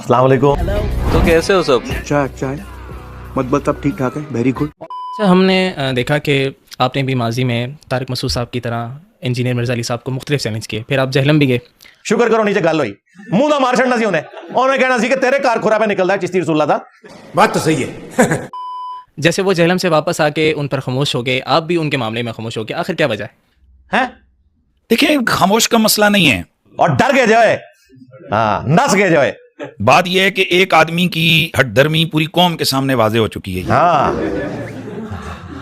अस्सलाम वालेकुम। तो कैसे हो सब? चाय मत अब ठीक ठाक है, वेरी गुड। अच्छा, हमने देखा कि आपने भी माजी में तारिक मसूद साहब की तरह इंजीनियर मिर्ज़ा अली साहब को मुख्तलिफ चैलेंज किए, फिर आप जहलम भी गए। शुक्र करो नीचे गल हुई, मुंह दा मार छड़ना सी उन्हें कहना सी कि तेरे कार खुरा पे निकलदा चिश्ती रसूलुल्लाह दा। बात तो सही है। जैसे वो जहलम से वापस आके उन पर खामोश हो गए, आप भी उनके मामले में खामोश हो गए, आखिर क्या वजह हैं? देखिए, खामोश का मसला नहीं है और डर गए जो है, हाँ नस गए जो है। बात यह है कि एक आदमी की हठधर्मी पूरी कौम के सामने वाजे हो चुकी है। हाँ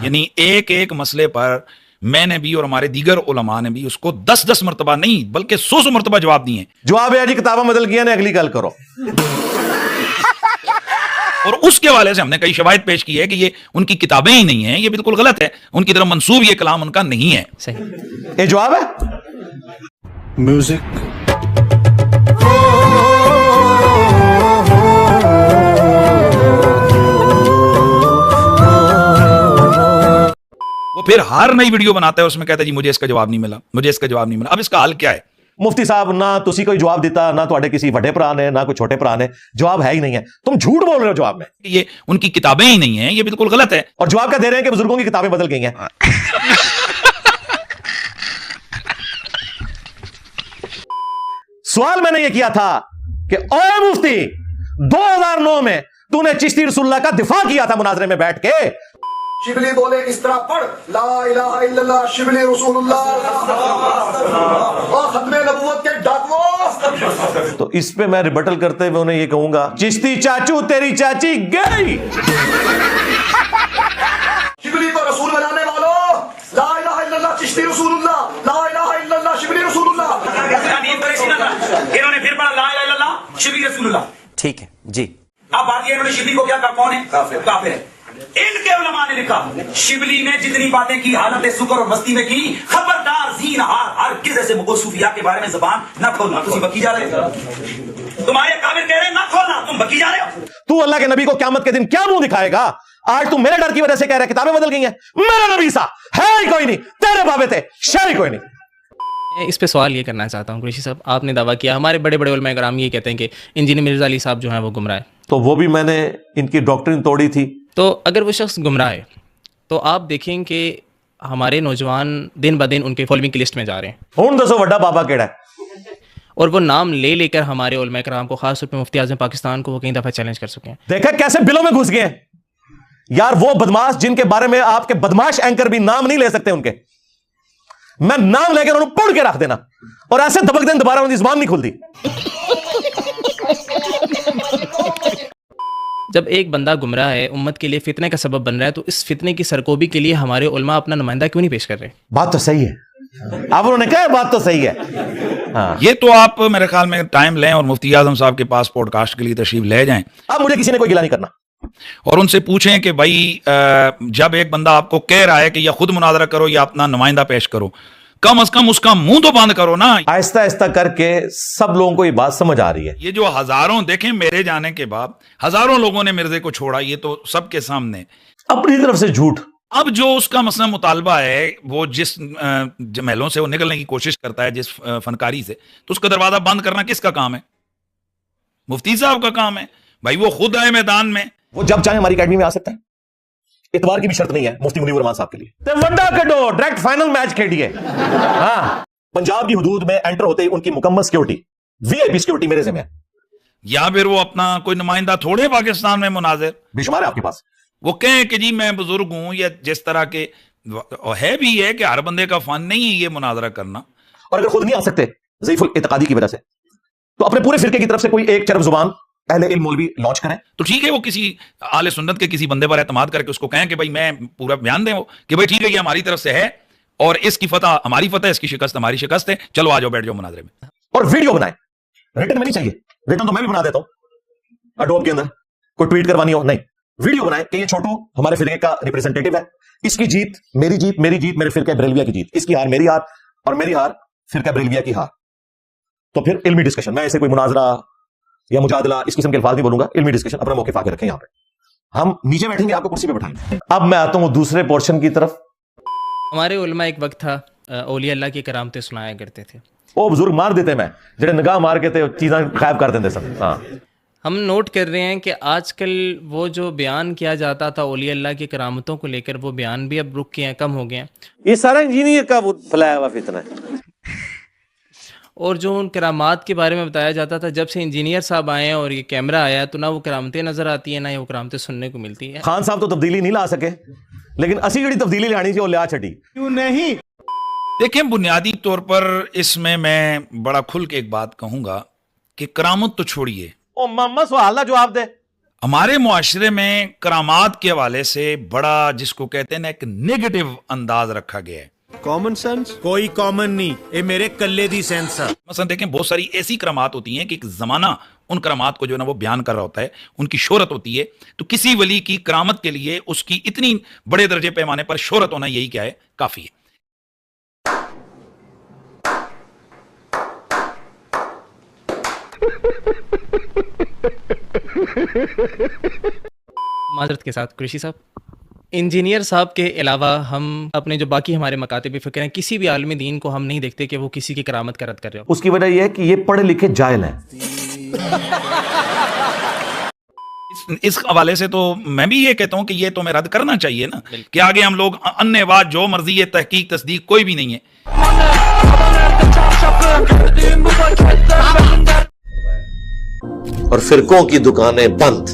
यानी एक एक मसले पर मैंने भी और हमारे दीगर उलमा ने भी उसको 10-10 मरतबा नहीं बल्कि 100 मरतबा जवाब दिए। जवाब है जी किताबें बदल गई ने, अगली गल करो। और उसके हवाले से हमने कई शवाहिद पेश की है कि ये उनकी किताबें ही नहीं है, ये बिल्कुल गलत है, उनकी तरफ मंसूब ये कलाम उनका नहीं है। सही ये जवाब है। म्यूजिक वो फिर हर नई वीडियो बनाता है, उसमें कहता है जी मुझे इसका जवाब नहीं मिला, मुझे इसका जवाब नहीं मिला। अब इसका हल क्या है? मुफ्ती साहब ना तुसी कोई जवाब दिता, ना ਤੁਹਾਡੇ किसी ਵੱਡੇ ਭਰਾ ने, ना कोई छोटे भरा ने, जवाब है ही नहीं है। तुम झूठ बोल रहे हो जवाब में। ये उनकी किताबें ही नहीं है, ये बिल्कुल गलत है। और जवाब क्या दे रहे हैं कि बुजुर्गों की किताबें बदल गई हैं। सवाल मैंने ये किया था कि ओए मुफ्ती 2009 में तूने चिश्ती रसूलुल्लाह का दिफा किया था मुनाजरे में बैठ के। शिबली बोले इस तरह पढ़, ला इलाहा इल्लल्लाह शिबली रसूलुल्लाह और खत्मे नबूवत के डाकुओं। तो इस पे मैं रिबटल करते हुए उन्हें ये कहूंगा, चिश्ती चाचू तेरी चाची गई। शिबली को रसूल बनाने वालों, ला इलाहा इल्लल्लाह चिश्ती रसूलुल्लाह, ला इलाहा इल्लल्लाह शिबली रसूलुल्लाह। इन्होंने फिर पढ़ा ला इलाहा इल्लल्लाह शिबली रसूलुल्लाह। ठीक है जी। अब बात ये, इन्होंने शिबली को क्या कहा? कौन है? काफिर है। इनके उलमा ने लिखा शिबली ने जितनी बातें की हालत शुक्र और मस्ती में की, खबरदार जीन हर किसी से सूफिया के बारे में जबान न खोलना। तुम बकी जा रहे हो, तुम्हारे काबिल कह रहे हैं न खोलना, तुम बकी जा रहे हो। तू अल्लाह के नबी को क़यामत के दिन क्या मुंह दिखाएगा? आज तू मेरे डर की वजह से कह रहा है किताबें बदल गई हैं। मेरा नबी सा है ही कोई नहीं, तेरे बाबे थे शह ही कोई नहीं। मैं इस पे सवाल ये करना चाहता हूँ कुरैशी साहब, आपने दावा किया, हमारे बड़े बड़े उलमा कराम ये कहते हैं कि इंजीनियर मिर्ज़ा अली साहब जो हैं वो गुमराह है। तो वो भी मैंने इनकी डॉक्ट्रिन तोड़ी थी। तो अगर वो शख्स गुमराह है तो आप देखें कि हमारे नौजवान दिन ब दिन उनके फॉलोइंग की लिस्ट में जा रहे हैं। हुण दसो वड्डा बाबा केड़ा है? और वो नाम ले लेकर हमारे उलमा कराम को, खास तौर पर मुफ्ती आज़म पाकिस्तान को वो कई दफ़ा चैलेंज कर चुके हैं। देखा कैसे बिलों में घुस गए हैं यार वो बदमाश, जिनके बारे में आपके बदमाश एंकर भी नाम नहीं ले सकते उनके। मैं नाम लेकर उन्हें पुड़ के रख देना और ऐसे दबक देना दोबारा उनकी जुबान नहीं खुलती। जब एक बंदा गुमराह है, उम्मत के लिए फितने का सबब बन रहा है, तो इस फितने की सरकोबी के लिए हमारे उलमा अपना नुमाइंदा क्यों नहीं पेश कर रहे? बात तो सही है, अब उन्होंने कहा बात तो सही है। हाँ। ये तो आप मेरे ख्याल में टाइम लें और मुफ्ती आजम साहब के पास पॉडकास्ट के लिए तशरीफ ले जाएं। अब मुझे किसी ने कोई गिला नहीं करना और उनसे पूछें कि भाई जब एक बंदा आपको कह रहा है कि या खुद मुनाजरा करो या अपना नुमाइंदा पेश करो, कम अज कम उसका मुंह तो बंद करो ना। आहिस्ता आहिस्ता करके सब लोगों को ये बात समझ आ रही है। ये जो हजारों, देखें मेरे जाने के बाद हजारों लोगों ने मिर्जे को छोड़ा, ये तो सबके सामने अपनी तरफ से झूठ। अब जो उसका मसला मुतालबा है, वो जिस महलों से वो निकलने की कोशिश करता है, जिस फनकारी से, तो उसका दरवाजा बंद करना किसका काम है? मुफ्ती साहब का काम है भाई। वो खुद आए मैदान में, वो जब चाहे हमारी अकेडमी में आ सकता है, इतवार की भी शर्त नहीं है मुफ्ती मुनीर रहमान साहब के लिए। ते वड्डा कड्डो, डायरेक्ट फाइनल मैच खेलिए। हाँ, पंजाब की हुदूद में एंटर होते ही उनकी मुकम्मल सिक्योरिटी, वीआईपी सिक्योरिटी मेरे ज़िम्मे है। या फिर वो अपना कोई नुमाइंदा थोड़े पाकिस्तान में मुनाजिर बेशुमार है आपके पास, वो कहें कि जी मैं बुजुर्ग हूं, या जिस तरह के है भी है कि हर बंदे का फन नहीं है ये मुनाजरा करना। और अगर खुद नहीं आ सकते ज़ईफुल इत्तेकादी की वजह से, तो अपने पूरे फिरके की तरफ से कोई एक चरब जुबान अहले इल्म मौलवी लॉन्च करें। तो ठीक है, वो किसी आले सुन्नत के किसी बंदे पर एतमाद करके उसको कहें कि भाई मैं पूरा बयान दें कि भाई ठीक है ये हमारी तरफ से है और इसकी फतह हमारी फतह, इसकी शिकस्त हमारी शिकस्त है, चलो आ जाओ बैठ जाओ मुनाजरे में। और वीडियो बनाए, रिटन में नहीं चाहिए, रिटन तो मैं भी बना देता हूं अडोब के अंदर, कोई ट्वीट करवानी हो नहीं, वीडियो बनाए कि ये छोटू हमारे फिरके का रिप्रेजेंटेटिव है, इसकी जीत मेरी जीत, मेरी जीत मेरे फिरके बरेलविया की जीत, इसकी हार मेरी हार और मेरी हार फिरका बरेलविया की हार। तो फिर इल्मी डिस्कशन, मैं ऐसे कोई मुनाजरा या मुजादला इस किस्म के अल्फाज नहीं बोलूंगा, इल्मी डिस्कशन अपना मौके आके रखें। यहाँ पे हम नीचे बैठेंगे, आपको कुर्सी पे बैठाएंगे। अब मैं आता हूं दूसरे पोर्शन की तरफ। हमारे उलमा एक वक्त था औलिया अल्लाह की करामतें सुनाया करते थे। वो बुजुर्ग मार देते, मैं जेडे निगाह मार के ते चीज़ां गायब कर देंगे सब। हाँ, ہم نوٹ کر رہے ہیں کہ آج کل وہ جو بیان کیا جاتا تھا اولیاء اللہ کی کرامتوں کو لے کر، وہ بیان بھی اب رک گئے ہیں، کم ہو گئے ہیں. یہ سارا انجینئر کا وہ پھیلایا ہوا فتنہ ہے. اور جو ان کرامات کے بارے میں بتایا جاتا تھا، جب سے انجینئر صاحب آئے ہیں اور یہ کیمرہ آیا تو نہ وہ کرامتیں نظر آتی ہیں، نہ وہ کرامتیں سننے کو ملتی ہیں. خان صاحب تو تبدیلی نہیں لا سکے، لیکن اسی جڑی تبدیلی لانی تھی وہ لیا چھٹی. کیوں نہیں؟ دیکھیں، بنیادی طور پر اس میں بڑا کھل کے ایک بات کہوں گا کہ کرامت تو چھوڑیے، او محمد سوال کا جواب دے. ہمارے معاشرے میں کرامات کے حوالے سے بڑا، جس کو کہتے ہیں نا، ایک نیگیٹو انداز رکھا گیا ہے. کامن سینس کوئی کامن نہیں، اے میرے کلے دی سینس ہے. مثلا دیکھیں، بہت ساری ایسی کرامات ہوتی ہیں کہ ایک زمانہ ان کرامات کو جو ہے نا وہ بیان کر رہا ہوتا ہے، ان کی شہرت ہوتی ہے. تو کسی ولی کی کرامت کے لیے اس کی اتنی بڑے درجے پیمانے پر شہرت ہونا یہی کیا ہے، کافی ہے. معذرت کے ساتھ قریشی صاحب، انجینئر صاحب کے علاوہ ہم اپنے جو باقی ہمارے مکاتب فکر ہیں، کسی بھی عالم دین کو ہم نہیں دیکھتے کہ وہ کسی کی کرامت کا رد کر رہے ہو. اس کی وجہ یہ ہے کہ یہ پڑھے لکھے جاہل ہیں. اس حوالے سے تو میں بھی یہ کہتا ہوں کہ یہ تو ہمیں رد کرنا چاہیے نا، کہ آگے ہم لوگ انے واد جو مرضی ہے، تحقیق تصدیق کوئی بھی نہیں ہے. اور فرقوں کی دکانیں بند.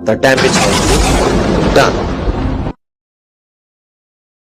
The damage has been done.